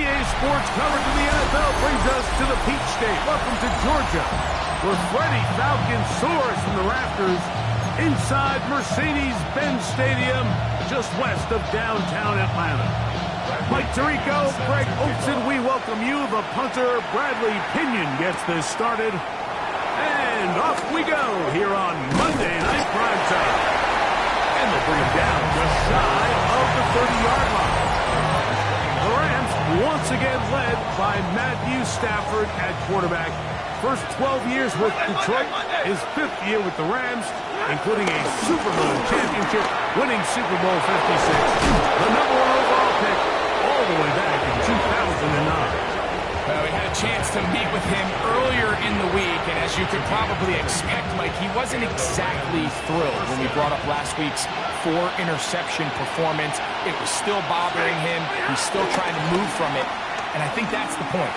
EA Sports coverage of the NFL brings us to the Peach State. Welcome to Georgia, where Freddie Falcon soars from the rafters inside Mercedes-Benz Stadium, just west of downtown Atlanta. Mike Tirico, Greg Oatson, we welcome you. The punter, Bradley Pinion, gets this started. And off we go here on Monday Night Primetime. And they'll bring it down just shy of the 30-yard line. The Rams once again led by Matthew Stafford at quarterback. First 12 years with Detroit, his 5th year with the Rams, including a Super Bowl championship, winning Super Bowl 56. The #1 overall pick all the way back in 2009. Well, we had a chance to meet with him earlier in the week, and as you could probably expect, Mike, he wasn't exactly thrilled when we brought up last week's 4-interception performance. It was still bothering him. He's still trying to move from it, and I think that's the point.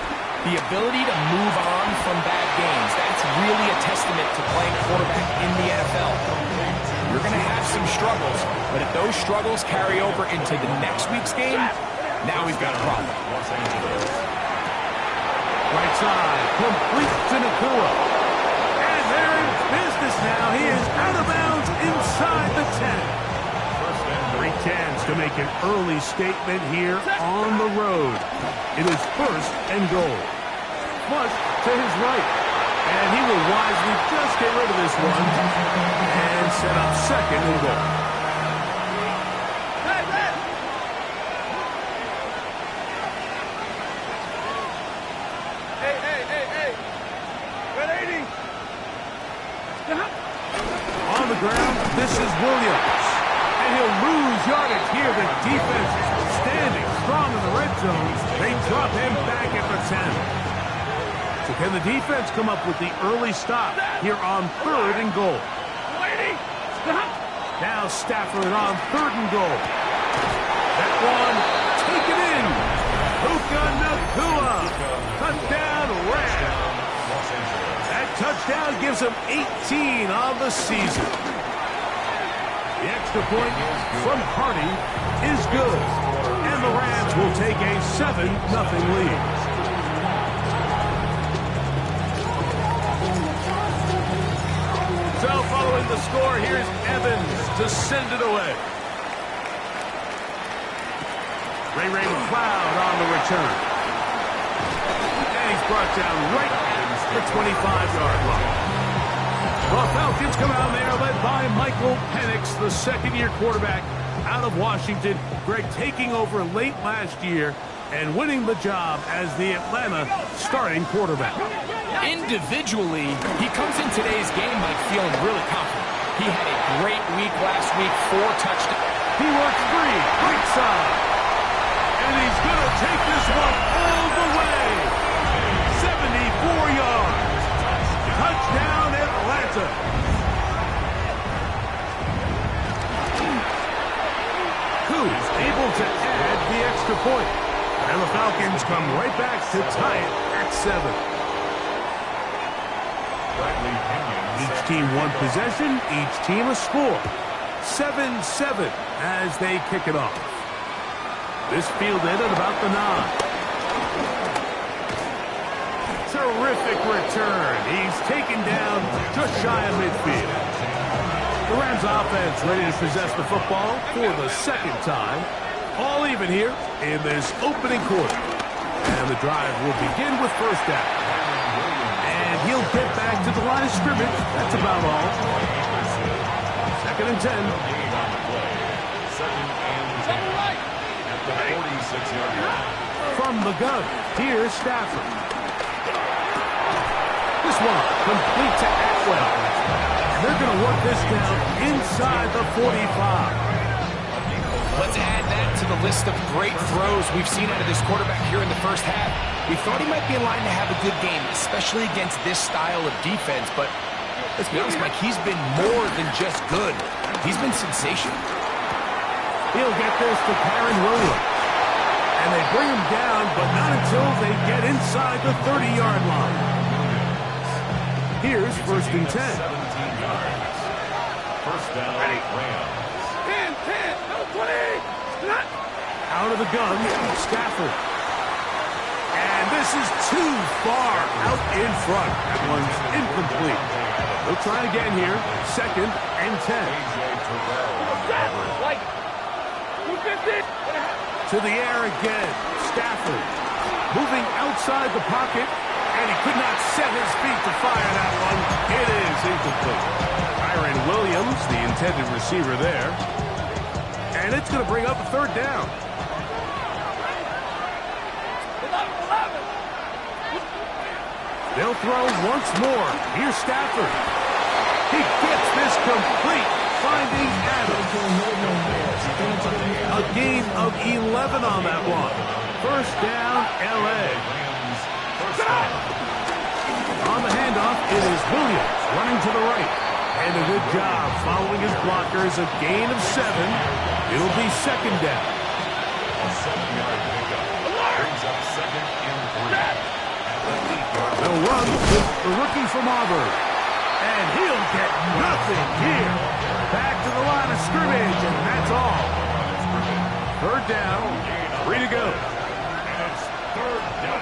The ability to move on from bad games, that's really a testament to playing quarterback in the NFL. You're going to have some struggles, but if those struggles carry over into the next week's game, now we've got a problem. Right side, complete to Ukfl. And they're in business now. He is out of bounds inside the 10. Great chance to make an early statement here on the road. It is 1st and goal. Flush to his right. And he will wisely just get rid of this one and set up 2nd and goal. On the ground, this is Williams. And he'll lose yardage here. The defense standing strong in the red zone. They drop him back at the 10. So can the defense come up with the early stop here on 3rd and goal? Now Stafford on 3rd and goal. That one taken in. Touchdown Rams. That touchdown gives him 18 on the season. The extra point from Hardy is good. And the Rams will take a 7-0 lead. So following the score, here's Evans to send it away. Ray McLeod on the return. And he's brought down right at the 25-yard line. The Falcons come out there led by Michael Penix, the 2nd-year quarterback out of Washington. Greg taking over late last year and winning the job as the Atlanta starting quarterback. Individually, he comes in today's game, Mike, feeling really confident. He had a great week last week, 4 touchdowns. He works free, right side. And he's going to take this one all the way. 74 yards. Touchdown, Atlanta. Who's able to add the extra point? And the Falcons come right back to tie it at 7. Each team one possession, each team a score. 7-7 as they kick it off. This fielded at about the 9. Terrific return. He's taken down just shy of midfield. The Rams offense ready to possess the football for the 2nd time. All even here in this opening quarter. And the drive will begin with 1st down. And he'll get back to the line of scrimmage. That's about all. 2nd and 10. From the gun, here's Stafford. This one complete to Atwell. And they're going to work this down inside the 45. Let's add that to the list of great throws we've seen out of this quarterback here in the first half. We thought he might be in line to have a good game, especially against this style of defense. But let's be honest, Mike, he's been more than just good. He's been sensational. He'll get this to Karen Williams. And they bring him down, but not until they get inside the 30-yard line. Here's 1st and 10. 17 yards. First down, Rams. 10, no 20. Out of the gun, Stafford. This is too far out in front. That one's incomplete. They'll try again here. 2nd and 10. To the air again. Stafford moving outside the pocket, and he could not set his feet to fire that one. It is incomplete. Kyren Williams, the intended receiver there. And it's going to bring up a 3rd down. They'll throw once more. Here's Stafford. He gets this complete, finding Adams. A gain of 11 on that one. 1st down, L.A. On the handoff, it is Williams running to the right. And a good job following his blockers. A gain of 7. It'll be 2nd down. A 7-yard pickup. Brings up 2nd and 3. They'll run with the rookie from Auburn. And he'll get nothing here. Back to the line of scrimmage, and that's all. 3rd down, 3 to go. And it's 3rd down.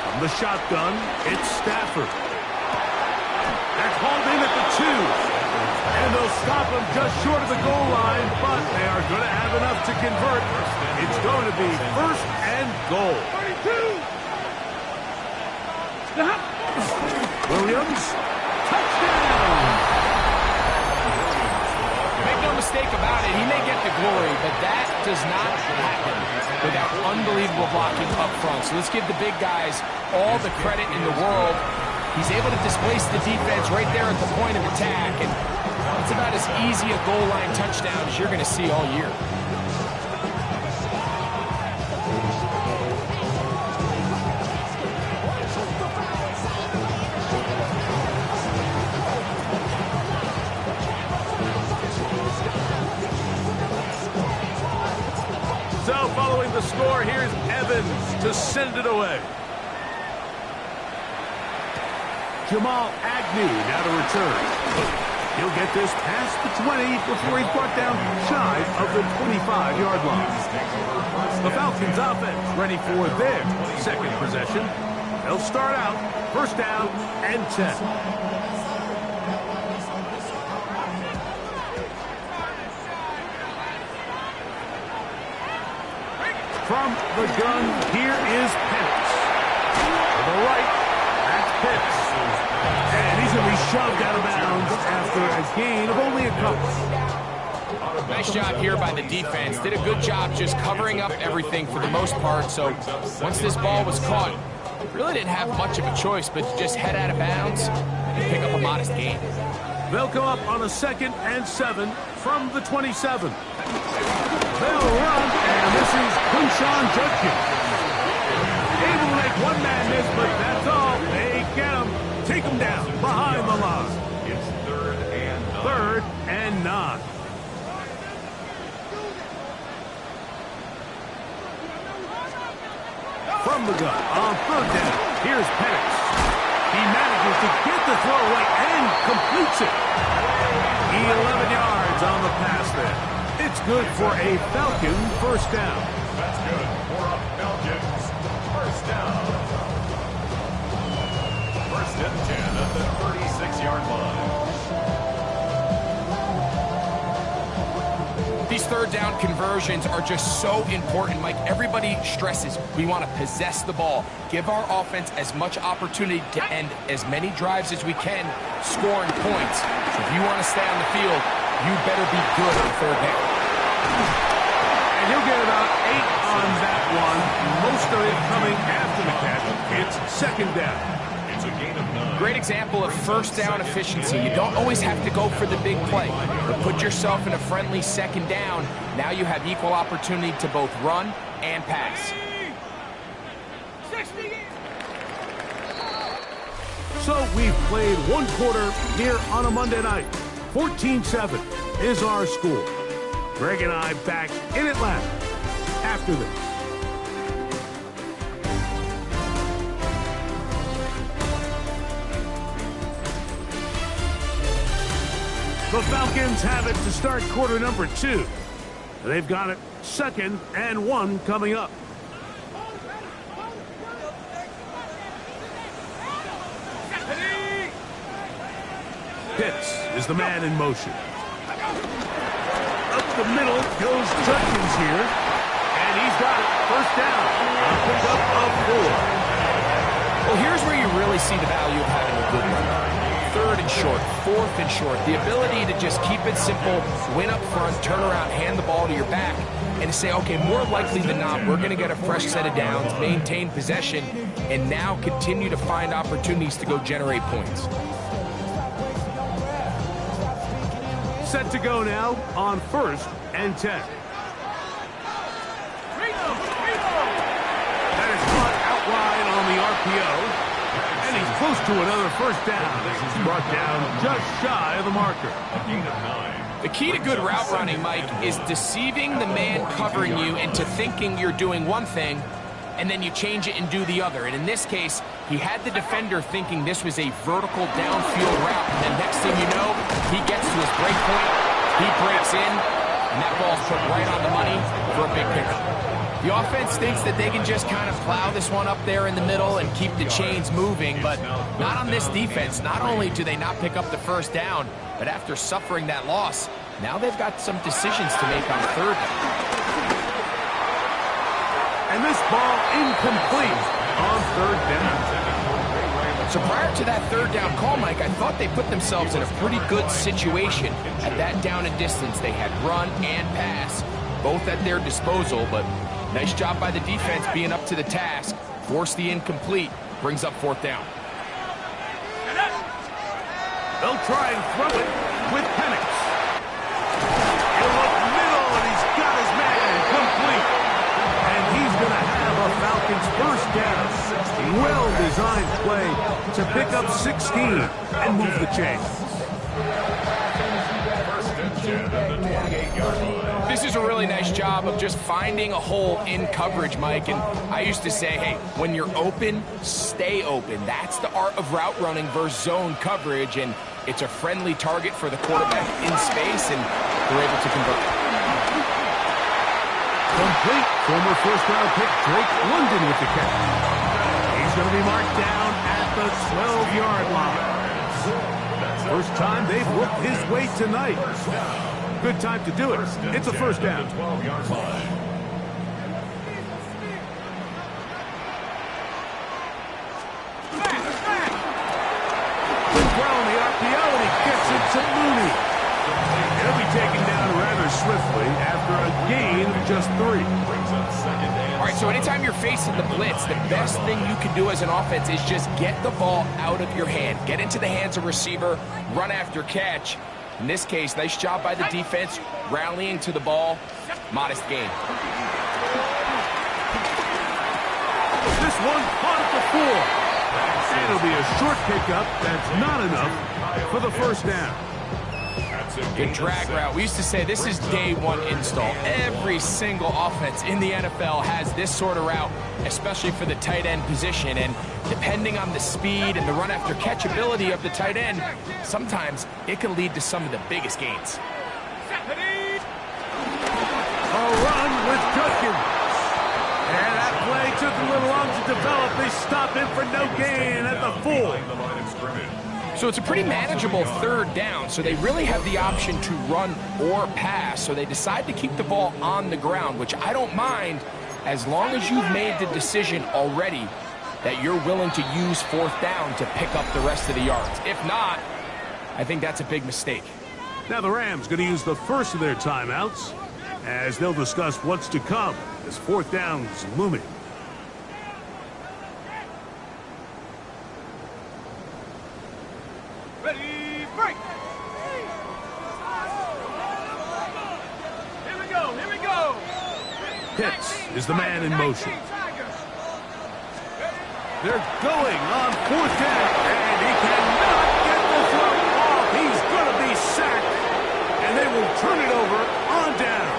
From the shotgun, it's Stafford. That's hauled in at the 2. And they'll stop him just short of the goal line, but they are going to have enough to convert. It's going to be 1st and goal. 32. Williams, touchdown! Make no mistake about it, he may get the glory, but that does not happen without unbelievable blocking up front. So let's give the big guys all the credit in the world. He's able to displace the defense right there at the point of attack, and it's about as easy a goal line touchdown as you're going to see all year. So following the score, here's Evans to send it away. Jamal Agnew now to return. He'll get this past the 20 before he's brought down shy of the 25-yard line. The Falcons offense ready for their 2nd possession. They'll start out 1st down and 10. From the gun, here is Pitts. To the right, that's Pitts. And he's going to be shoved out of bounds after a gain of only a couple. Nice job here by the defense. Did a good job just covering up everything for the most part. So once this ball was caught, really didn't have much of a choice but to just head out of bounds and pick up a modest gain. They'll come up on a 2nd and 7 from the 27. They'll run, and this is Quinshon Judkins. Able to make one man miss, but that's all. They get him. Take him down behind the line. It's 3rd and 9. 3rd and 9. From the gun on 3rd down, here's Penix. He manages to get the throw away and completes it. 11 yards on the pass there. It's good for a Falcon 1st down. That's good for a Falcons 1st down. 1st and 10 at the 36-yard line. These 3rd down conversions are just so important, Mike. Everybody stresses we want to possess the ball, give our offense as much opportunity to end as many drives as we can, scoring points. So if you want to stay on the field, you better be good on 3rd down. And he'll get about 8 on that one, most of it coming after the catch. It's 2nd down. It's a gain of 9. Great example of 1st down efficiency. You don't always have to go for the big play, but put yourself in a friendly 2nd down. Now you have equal opportunity to both run and pass. So we've played 1 quarter here on a Monday night. 14-7 is our score. Greg and I back in Atlanta after this. The Falcons have it to start quarter number 2. They've got it 2nd and 1 coming up. Pitts is the man in motion. Up the middle goes Judkins here. And he's got it. First down. A pickup of 4. Well, here's where you really see the value of having a good run. 3rd and short, 4th and short. The ability to just keep it simple, win up front, turn around, hand the ball to your back, and to say, okay, more likely than not, we're going to get a fresh set of downs, maintain possession, and now continue to find opportunities to go generate points. Set to go now on 1st and 10. That is caught out wide on the RPO. And he's close to another first down as he's brought down just shy of the marker. A gain of 9. The key to good route running, Mike, is deceiving the man covering you into thinking you're doing one thing, and then you change it and do the other. And in this case, he had the defender thinking this was a vertical downfield route. And then next thing you know, he gets to his break point, he breaks in, and that ball's put right on the money for a big pickup. The offense thinks that they can just kind of plow this one up there in the middle and keep the chains moving, but not on this defense. Not only do they not pick up the first down, but after suffering that loss, now they've got some decisions to make on 3rd down. And this ball incomplete on 3rd down. So prior to that 3rd down call, Mike, I thought they put themselves in a pretty good situation at that down and distance. They had run and pass, both at their disposal, but nice job by the defense being up to the task. Force the incomplete, brings up 4th down. They'll try and throw it with Penix. He'll look middle, and he's got his man complete. And he's going to have a Falcons first down. Well-designed play to pick up 16 and move the chains. First and 10 at the 28-yard line. This is a really nice job of just finding a hole in coverage, Mike. And I used to say, hey, when you're open, stay open. That's the art of route running versus zone coverage. And it's a friendly target for the quarterback in space, and they're able to convert. Complete. Former first-round pick Drake London with the catch. He's going to be marked down at the 12-yard line. First time they've worked his way tonight. Good time to do it. It's a first down. 12-yard line. Well in the RPO, and he gets it to Mooney. He'll be taken down rather swiftly after a gain of just 3. Brings up 2nd and All right, so anytime you're facing the blitz, the best thing you can do as an offense is just get the ball out of your hand. Get into the hands of receiver, run after catch. In this case, nice job by the defense, rallying to the ball. Modest gain. This one caught at the 4. And it'll be a short pickup. That's not enough for the first down. Good drag route. We used to say this is day one install. Every single offense in the NFL has this sort of route, especially for the tight end position. And depending on the speed and the run after catch ability of the tight end, sometimes it can lead to some of the biggest gains. A run with Judkins. And that play took a little long to develop. They stop him for no gain at the 4. behind the line of scrimmage. So it's a pretty manageable 3rd down, so they really have the option to run or pass, so they decide to keep the ball on the ground, which I don't mind as long as you've made the decision already that you're willing to use 4th down to pick up the rest of the yards. If not, I think that's a big mistake. Now the Rams going to use the first of their timeouts as they'll discuss what's to come as 4th down's looming. Ready, break! Here we go, here we go! Pitts is the man in motion. They're going on 4th down, and he cannot get the throw off. He's going to be sacked, and they will turn it over on down.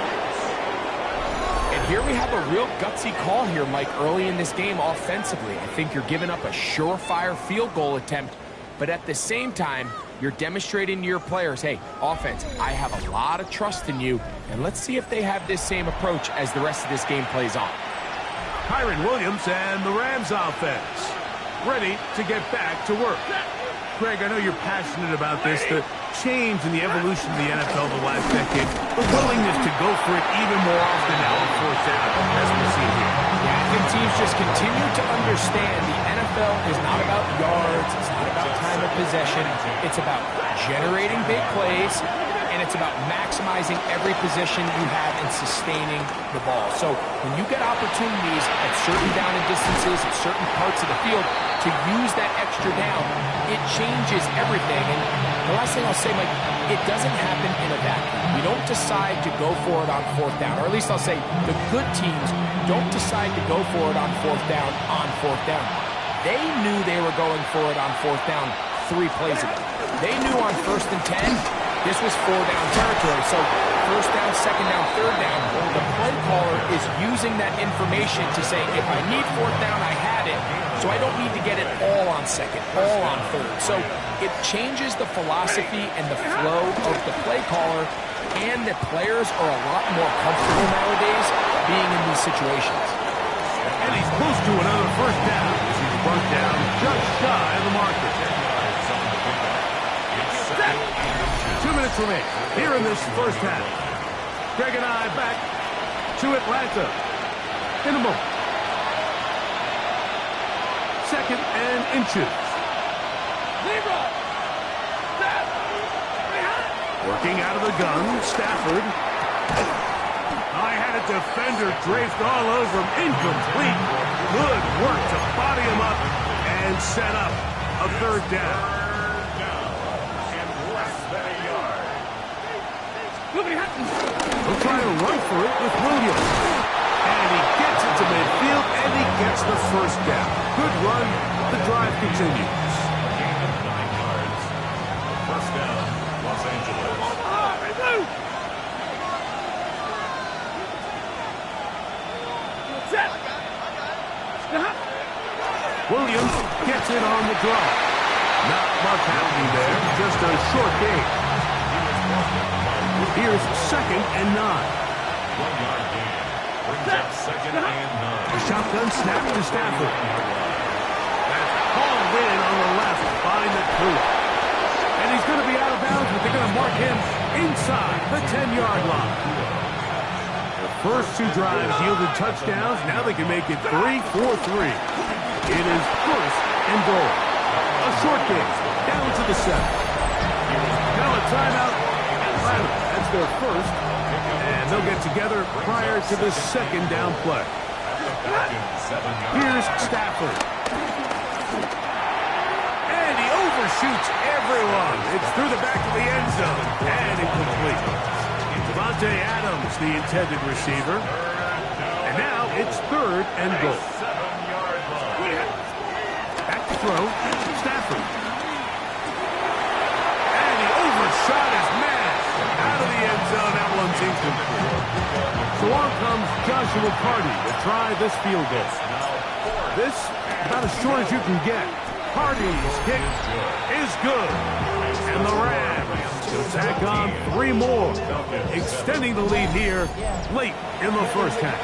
And here we have a real gutsy call here, Mike, early in this game offensively. I think you're giving up a surefire field goal attempt, but at the same time, you're demonstrating to your players, hey, offense, I have a lot of trust in you, and let's see if they have this same approach as the rest of this game plays on. Kyron Williams and the Rams offense ready to get back to work. Greg, I know you're passionate about this, the change in the evolution of the NFL the last decade, the willingness to go for it even more often now on fourth down, as we see here. Yeah, I think teams just continue to understand the NFL is not about yards, it's not about time of possession, it's about generating big plays, and it's about maximizing every position you have and sustaining the ball. So when you get opportunities at certain down and distances, at certain parts of the field, to use that extra down, it changes everything. And the last thing I'll say, Mike, it doesn't happen in a vacuum. We don't decide to go for it on fourth down, or at least I'll say the good teams don't decide to go for it on fourth down. They knew they were going for it on fourth down 3 plays ago. They knew on 1st and 10, this was 4-down territory. So 1st down, 2nd down, 3rd down, the play caller is using that information to say, if I need 4th down, I had it. So I don't need to get it all on 2nd, all on 3rd. So it changes the philosophy and the flow of the play caller, and the players are a lot more comfortable nowadays being in these situations. And he's close to another 1st down as he's brought down just shy of the marker. 2 minutes remain here in this first half. Greg and I back to Atlanta in a moment. 2nd and inches. Working out of the gun, Stafford. I had a defender draped all over him. Incomplete. Good work to body him up and set up a 3rd down. He'll try to run for it with Williams. And he gets it to midfield, and he gets the 1st down. Good run. The drive continues. Gain of 9 yards. 1st down, Los Angeles. Williams gets it on the draw. Not much happening there. Just a short gain. Here's 2nd and 9. 1-yard gain. Brings up 2nd and 9. A shotgun snap to Stafford. That's hauled in on the left by Ukfl. And he's going to be out of bounds, but they're going to mark him inside the 10-yard line. The first 2 drives yielded touchdowns. Now they can make it 3-4-3. It is 1st and goal. A short gain down to the 7. Now a timeout. That's their 1st, and they'll get together prior to the 2nd down play. Here's Stafford. And he overshoots everyone. It's through the back of the end zone, and incomplete. Devontae Adams, the intended receiver. And now it's 3rd and goal. Back to throw, Stafford. And he overshot his man. Out of the end zone, that one's incomplete. So on comes Joshua Carty to try this field goal. This, about as short as you can get. Carty's kick is good. And the Rams will tack on 3 more, extending the lead here late in the first half.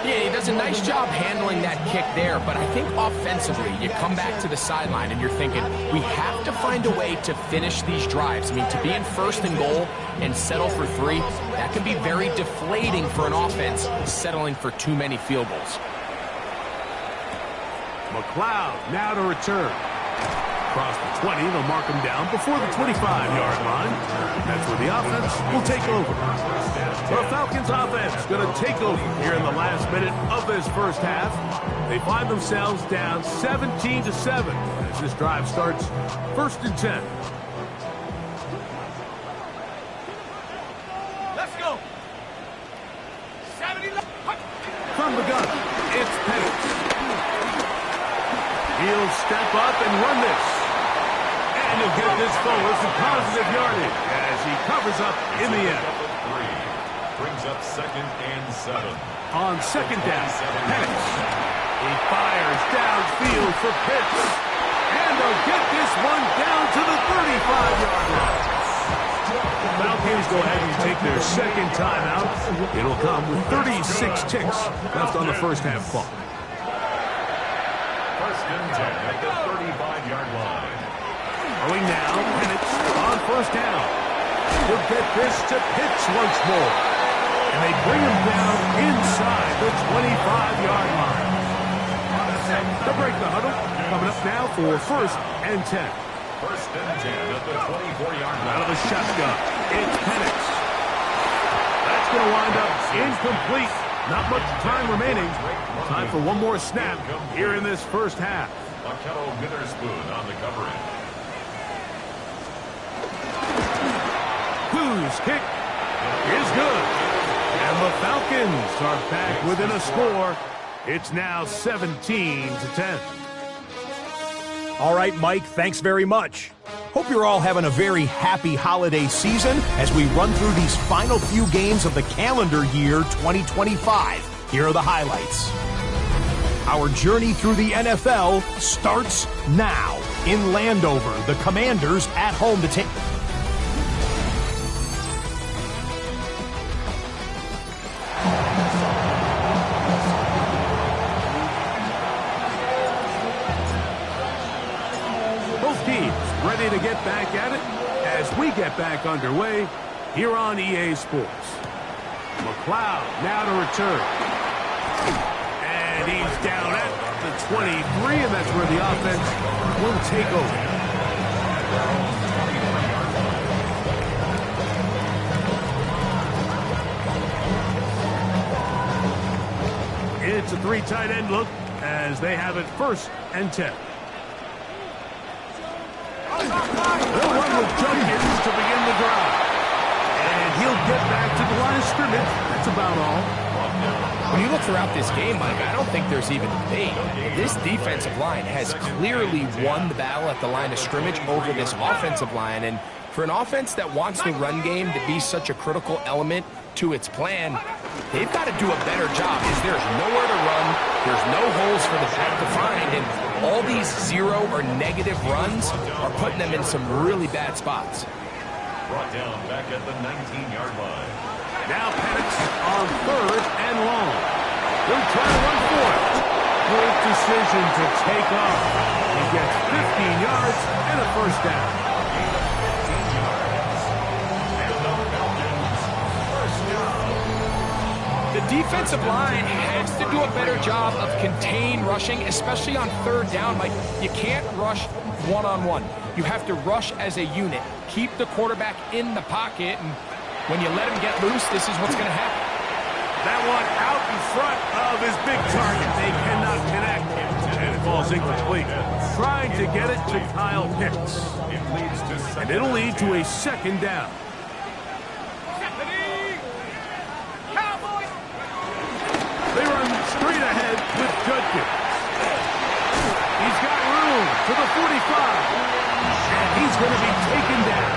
Yeah, he does a nice job handling that kick there, but I think offensively, you come back to the sideline and you're thinking, we have to find a way to finish these drives. I mean, to be in 1st and goal and settle for 3, that can be very deflating for an offense settling for too many field goals. McLeod now to return. Across the 20, they'll mark him down before the 25-yard line. That's where the offense will take over. The Falcons offense going to take over here in the last minute of this first half. They find themselves down 17-7 as this drive starts 1st and 10. Let's go. From the gun, it's Penix. He'll step up and run this. And he'll get this forward some positive yardage as he covers up in the end. Brings up 2nd and 7. On 2nd down, Penix. He fires downfield for Pitts. And they'll get this one down to the 35-yard line. Falcons go ahead and take their 2nd timeout. It'll come with 36 ticks left on the first half clock. 1st and 10 at the 35-yard line. Throwing now, and it's on first down. He'll get this to Pitts once more. And they bring him down inside the 25-yard line. To break the huddle, coming up now for first and 10. First and 10 at the 24-yard line. Out of the shotgun, it's Penix. That's going to wind up incomplete. Not much time remaining. Time for one more snap here in this first half. Akello Witherspoon on the covering. Whose kick is good. And the Falcons are back within a score. It's now 17-10. All right, Mike, thanks very much. Hope you're all having a very happy holiday season as we run through these final few games of the calendar year 2025. Here are the highlights. Our journey through the NFL starts now. In Landover, the Commanders at home to take... Both teams ready to get back at it as we get back underway here on EA Sports. McLeod now to return. And he's down at the 23, and that's where the offense will take over. It's a three tight end look as they have it first and 10. They'll run with Jenkins to begin the drive. And he'll get back to the line of scrimmage. That's about all. When you look throughout this game, Mike, I don't think there's even debate. This defensive line has clearly won the battle at the line of scrimmage over this offensive line. And for an offense that wants the run game to be such a critical element to its plan, they've got to do a better job because there's nowhere to run. There's no holes for the back to find. And all these zero or negative runs are putting them in some really bad spots. Brought down back at the 19-yard line. Now Penix on third and long. They'll try to run for it. Good decision to take off. He gets 15 yards and a first down. The defensive line has to do a better job of contained rushing, especially on third down. Like, you can't rush one-on-one. You have to rush as a unit. Keep the quarterback in the pocket, and when you let him get loose, this is what's going to happen. That one out in front of his big target. They cannot connect. And it falls incomplete. Trying to get it to Kyle Pitts. And it'll lead to a second down. They run straight ahead with Judkins. He's got room to the 45. And he's going to be taken down.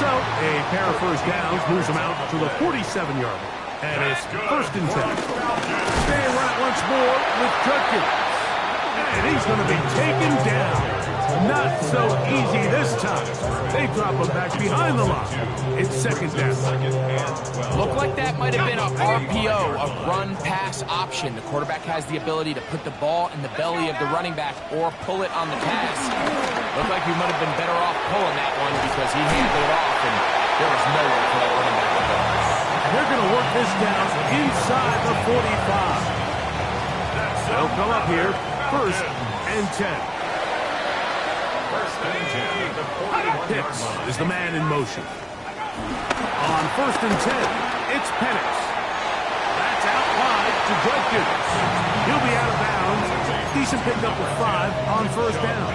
So a pair of first downs moves him out to the 47-yard line. And it's first and 10. They run it once more with Judkins. And he's going to be taken down. Not so easy this time. They drop him back behind the line. It's second down. Looked like that might have been a RPO, a run-pass option. The quarterback has the ability to put the ball in the belly of the running back or pull it on the pass. Looked like he might have been better off pulling that one because he handed it off, and there was nowhere for that running back to go. They're going to work this down inside the 45. They'll come up here first and 10. Pitts is the man in motion. On first and 10, it's Penix. That's out wide to Judkins. He'll be out of bounds. Decent pickup of 5 on first down.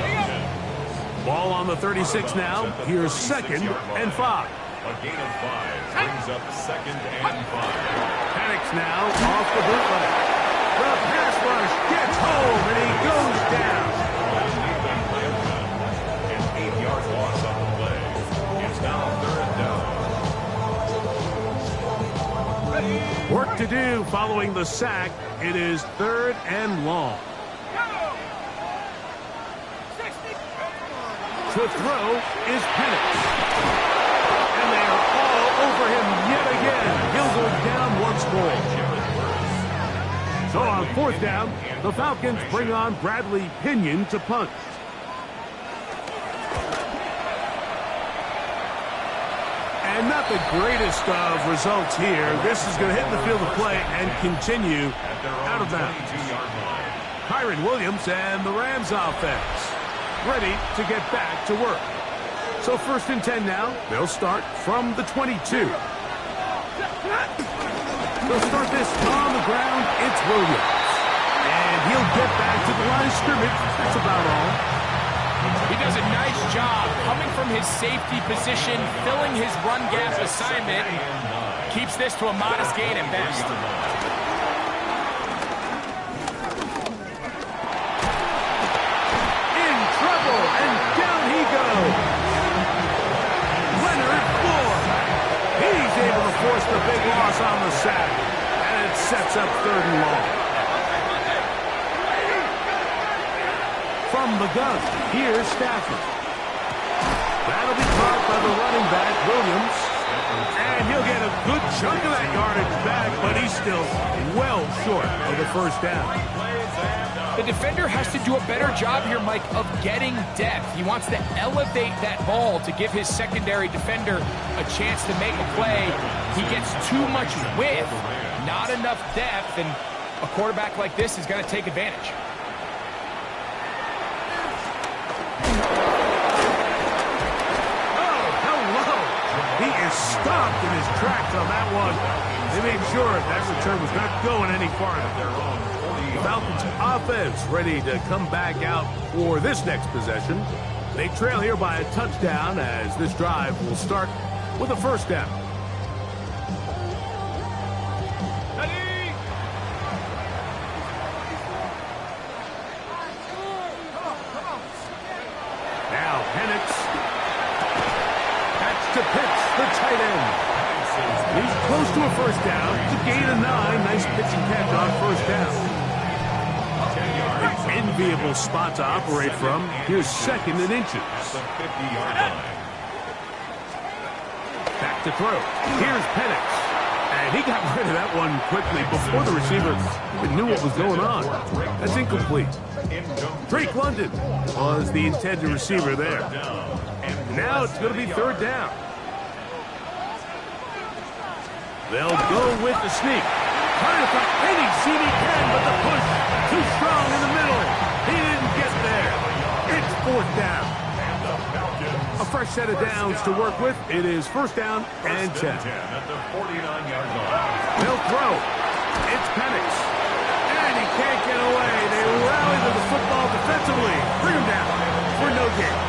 Ball on the 36 now. Here's second and 5. A gain of 5 brings up second and 5. Penix now off the bootleg. The pass rush gets home and he goes down. An 8-yard loss on the play. It's now third down. Work to do following the sack. It is third and long. To throw is Penix. And they are all over him yet again. He'll go down once more. So on fourth down, the Falcons bring on Bradley Pinion to punt. And not the greatest of results here. This is going to hit the field of play and continue out of bounds. Kyron Williams and the Rams offense ready to get back to work. So 1st and 10 now. They'll start from the 22. They'll start this on the ground. It's Williams. And he'll get back to the line of scrimmage. That's about all. He does a nice job coming from his safety position, filling his run gap assignment. Keeps this to a modest gain at best. In trouble, and down he goes. Leonard Floyd. He's able to force the big loss on the sack. And it sets up 3rd and long. From the gun, here's Stafford. That'll be caught by the running back, Williams. And he'll get a good chunk of that yardage back, but he's still well short of the 1st down. The defender has to do a better job here, Mike, of getting depth. He wants to elevate that ball to give his secondary defender a chance to make a play. He gets too much width, not enough depth, and a quarterback like this is going to take advantage. He is stopped in his tracks on that one. They made sure that return was not going any farther. The Falcons offense ready to come back out for this next possession. They trail here by a touchdown as this drive will start with a 1st down. Now Penix. To Pitts, the tight end. He's close to a 1st down. It's a gain of 9. Nice pitch and catch on 1st down. An enviable spot to operate from. Here's 2nd and inches. Back to throw. Here's Penix. And he got rid of that one quickly before the receiver even knew what was going on. That's incomplete. Drake London was the intended receiver there. Now it's going to be 3rd down. They'll go with the sneak. Trying to find any seam he can, but the push too strong in the middle. He didn't get there. It's 4th down. A fresh set of downs to work with. It is 1st down and 10. They'll throw. It's Penix. And he can't get away. They rally to the football defensively. Bring him down for no gain.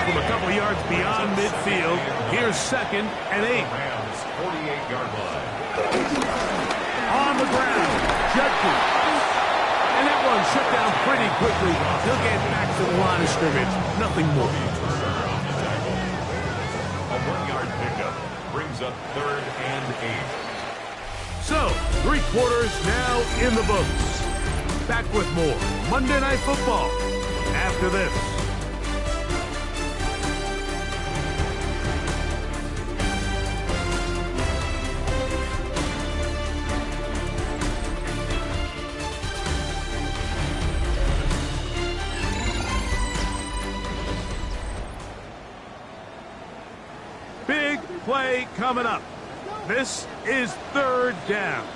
From a couple of yards beyond midfield, here's 2nd and 8. 48-yard line. On the ground, Judkins. And that one shut down pretty quickly. He'll get back to the line of scrimmage. Nothing more. A 1-yard pickup brings up 3rd and 8. So, 3 quarters now in the books. Back with more Monday Night Football after this. Big play coming up. This is 3rd down.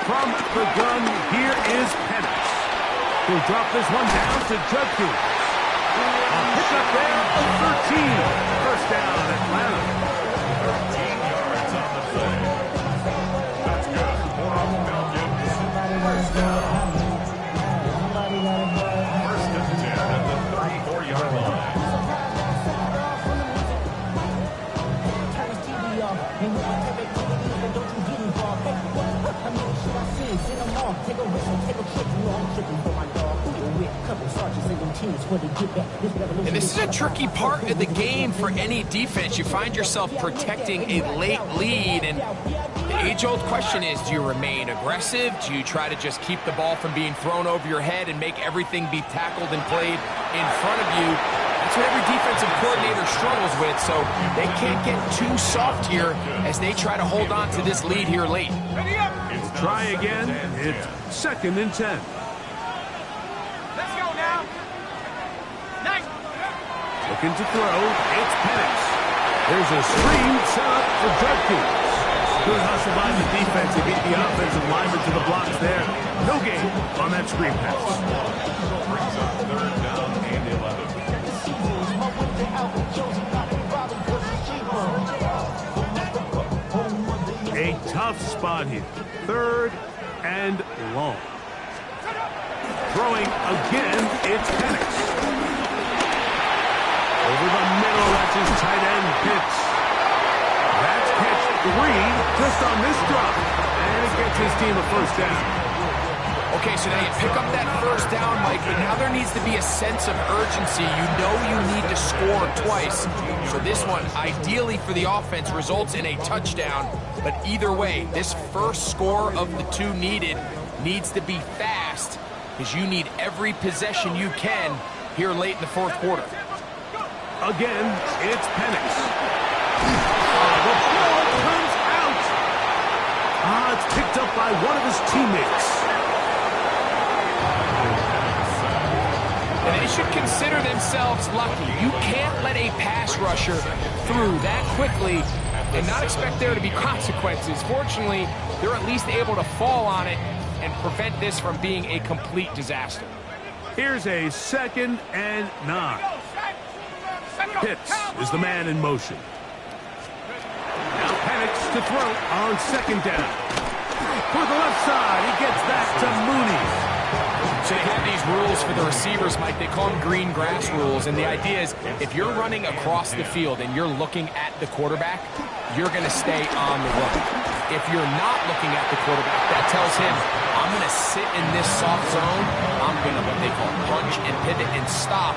From the gun, here is Penix. He'll drop this one down to Judkins. A pickup there of 13. 1st down, Atlanta. 13 yards on the play. That's good. For Falcons. 1st down. 1st and 10 at the 34-yard line. And this is a tricky part of the game for any defense. You find yourself protecting a late lead, and the age-old question is, do you remain aggressive? Do you try to just keep the ball from being thrown over your head and make everything be tackled and played in front of you? That's what every defensive coordinator struggles with, so they can't get too soft here as they try to hold on to this lead here late. Try again. It's 2nd and 10. Let's go now. Nice. Looking to throw. It's Penix. There's a screen set up for Judkins. Good hustle by the defense to get the offensive lineman to the blocks there. No gain on that screen pass. Brings up 3rd down and 11. A tough spot here. 3rd and long. Throwing again, it's Penix. Over the middle, that's his tight end, Pitts. That's catch 3 just on this drop. And it gets his team a first down. Okay, so now you pick up that first down, Mike, but now there needs to be a sense of urgency. You know you need to score twice. So this one, ideally for the offense, results in a touchdown. But either way, this first score of the 2 needed needs to be fast, because you need every possession you can here late in the 4th quarter. Again, it's Penix. The ball comes out. It's picked up by one of his teammates. And they should consider themselves lucky. You can't let a pass rusher through that quickly and not expect there to be consequences. Fortunately, they're at least able to fall on it and prevent this from being a complete disaster. Here's a 2nd and 9. Pitts is the man in motion. Now Penix to throw on 2nd down. For the left side, he gets that to Mooney. So they have these rules for the receivers, Mike. They call them green grass rules. And the idea is if you're running across the field and you're looking at the quarterback, you're going to stay on the run. If you're not looking at the quarterback, that tells him, I'm going to sit in this soft zone. I'm going to what they call punch and pivot and stop.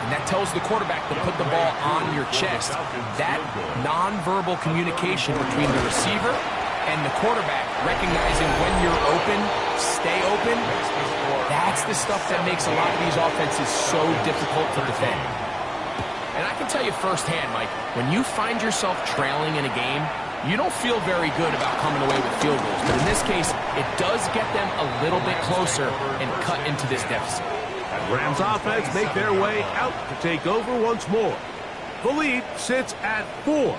And that tells the quarterback to put the ball on your chest. That nonverbal communication between the receiver and the quarterback, recognizing when you're open, stay open, that's the stuff that makes a lot of these offenses so difficult to defend. And I can tell you firsthand, Mike, when you find yourself trailing in a game, you don't feel very good about coming away with field goals. But in this case, it does get them a little bit closer and cut into this deficit. Rams offense make their way out to take over once more. The lead sits at 4,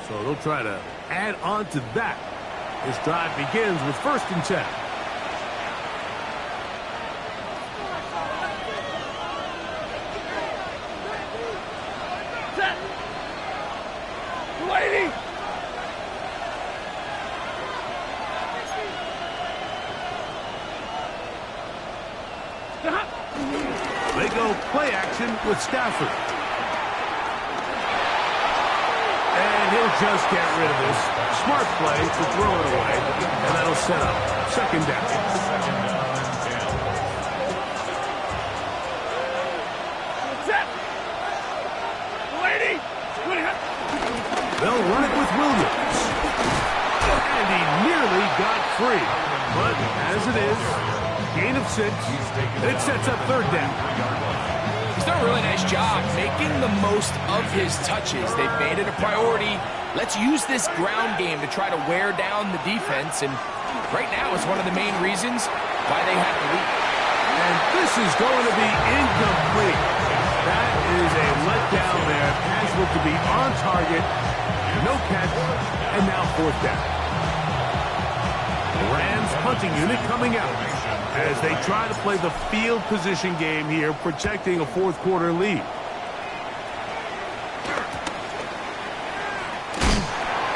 so they'll try to add on to that. This drive begins with 1st and 10. Set. Lady. They go play action with Stafford. And he'll just get rid of this. Smart play to throw it away. And that'll set up 2nd down. Set. Lady. They'll run it with Williams. And he nearly got free. But as it is, gain of 6. It sets up 3rd down. He's done a really nice job making the most of his touches. They've made it a priority. Let's use this ground game to try to wear down the defense. And right now, it's one of the main reasons why they have the lead. And this is going to be incomplete. That is a letdown there. Pass looked to be on target. No catch. And now 4th down. The Rams punting unit coming out as they try to play the field position game here, protecting a 4th quarter lead.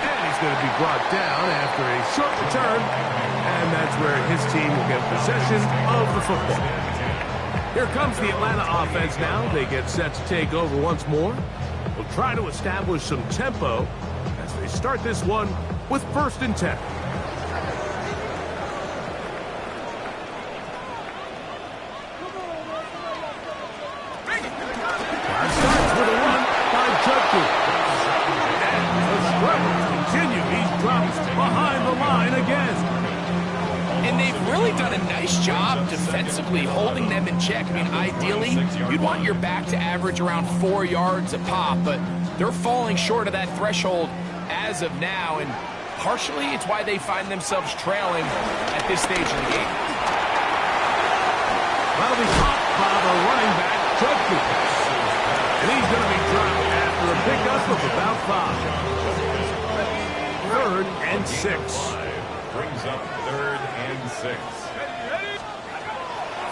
And he's going to be brought down after a short return. And that's where his team will get possession of the football. Here comes the Atlanta offense now. They get set to take over once more. They'll try to establish some tempo as they start this one with 1st and 10. Starts with a run by Judkins. And the struggles continue. He's dropped behind the line again. And they've really done a nice job defensively holding them in check. I mean, ideally, you'd want your back to average around 4 yards a pop, but they're falling short of that threshold as of now, and partially it's why they find themselves trailing at this stage of the game. That'll be caught by the running back, Judkins. And he's going to be dropped after a pickup of about 5. 3rd and 6. Brings up 3rd and 6.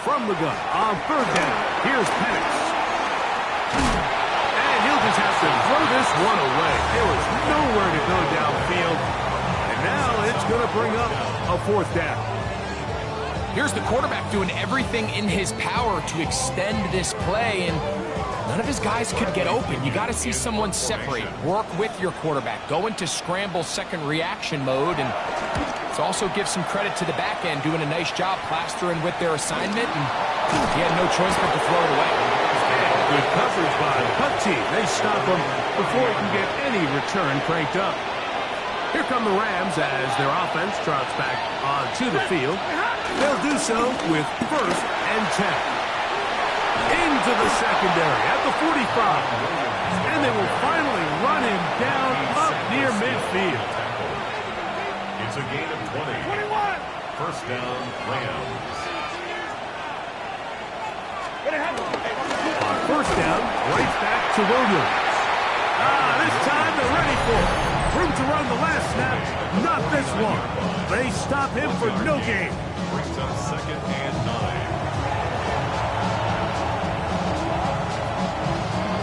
From the gun on 3rd down. Here's Penix. And he'll just have to throw this one away. There was nowhere to go downfield. And now it's going to bring up a 4th down. Here's the quarterback doing everything in his power to extend this play, and none of his guys could get open. You got to see someone separate, work with your quarterback, go into scramble second reaction mode, and to also give some credit to the back end, doing a nice job plastering with their assignment, and he had no choice but to throw it away. Good coverage by the punt team. They stop him before he can get any return cranked up. Here come the Rams as their offense trots back onto the field. They'll do so with 1st and 10. Into the secondary at the 45. And they will finally run him down up near midfield. It's a gain of 20. 21. 1st down, Rams. On 1st down, right back to Williams. This time they're ready for it. Room to run the last snap, not this one. They stop him for no gain. Brings up 2nd and 9.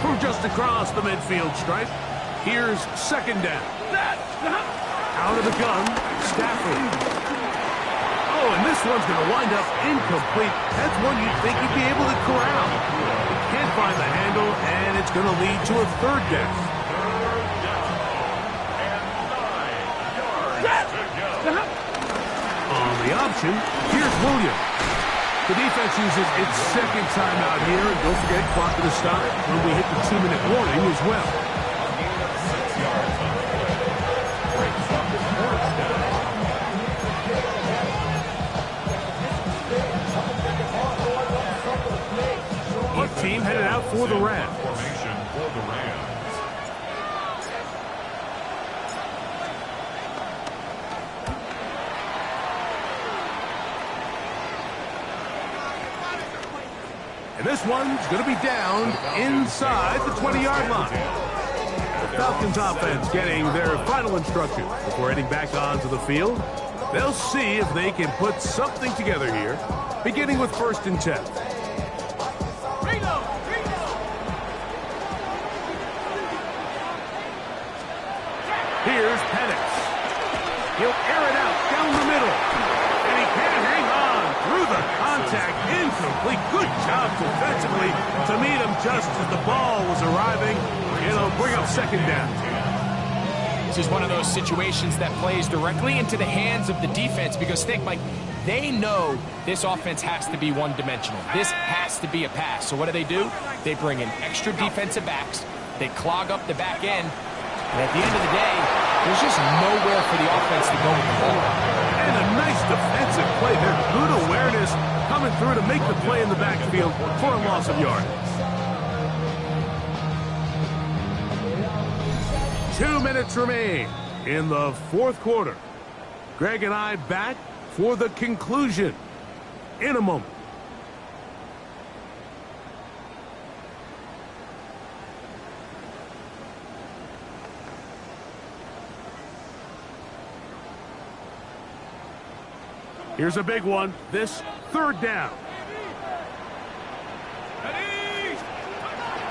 From just across the midfield stripe, here's 2nd down. Out of the gun, Stafford. Oh, and this one's going to wind up incomplete. That's one you'd think he'd be able to corral. He can't find the handle, and it's going to lead to a 3rd down. On the option, here's Williams. The defense uses its 2nd timeout here, and don't forget, clock to stop when we hit the 2-minute warning as well. A gain of 6 yards on the play. Brings up 4th down. Punt team headed out for the Rams. Formation for the Rams. And this one's going to be down inside the 20-yard line. The Falcons offense getting their final instructions before heading back onto the field. They'll see if they can put something together here, beginning with 1st and 10. Here's Penix. He'll air it out down the middle. And he can't hang on through the contact. Incomplete. Good job defensively to meet him just as the ball was arriving. It'll bring up 2nd down. This is one of those situations that plays directly into the hands of the defense because think, Mike, they know this offense has to be one-dimensional. This has to be a pass. So what do? They bring in extra defensive backs. They clog up the back end. And at the end of the day, there's just nowhere for the offense to go with the ball. And a nice defensive play there. Good awareness coming through to make the play in the backfield for a loss of yardage. 2 minutes remain in the 4th quarter. Greg and I back for the conclusion in a moment. Here's a big one. This 3rd down.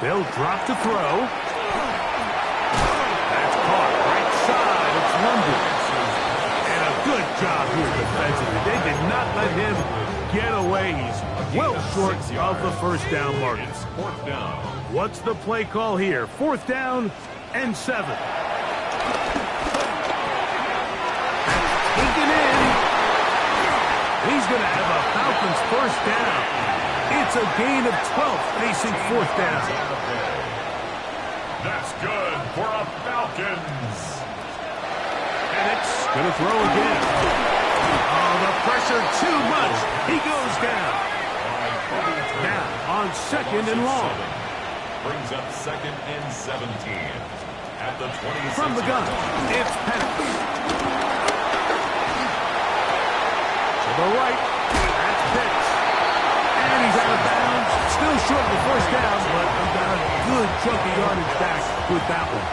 They'll drop to throw. That's caught right side. It's London. And a good job here defensively. They did not let him get away. He's well short of the 1st down mark. It's 4th down. What's the play call here? 4th down and 7. Taken in. He's going to have a Falcons 1st down. It's a gain of 12 facing 4th down. That's good for a Falcons. And it's going to throw again. Oh, the pressure too much. He goes down. Now on 2nd and long. Brings up 2nd and 17. At the 26. From the gun, it's Penix. To the right, that's Pitts. And he's out of bounds, Still short of the first down, but we got a good chunk of yardage back with that one.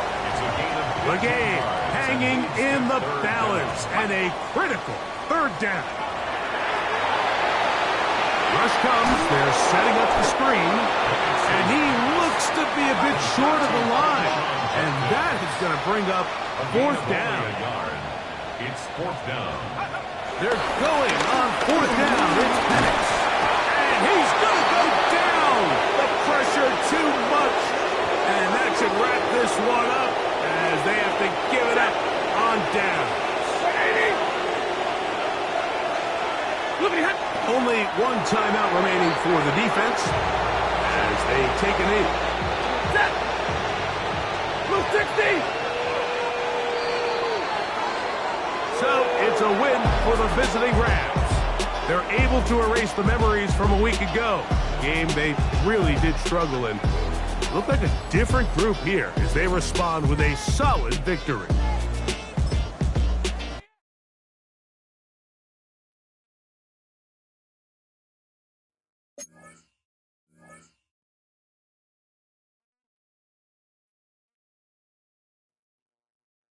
The game hanging in the balance and a critical third down. Rush comes. They're setting up the screen. And he looks to be a bit short of the line. And that is going to bring up fourth down. It's fourth down. They're going on fourth down. It's Penix. And he's going to go down. The pressure too much. And that should wrap this one up as they have to give it up on down. Only one timeout remaining for the defense as they take a knee. Move 60. So it's a win for the visiting Rams. They're able to erase the memories from a week ago. Game they really did struggle in. Look like a different group here as they respond with a solid victory.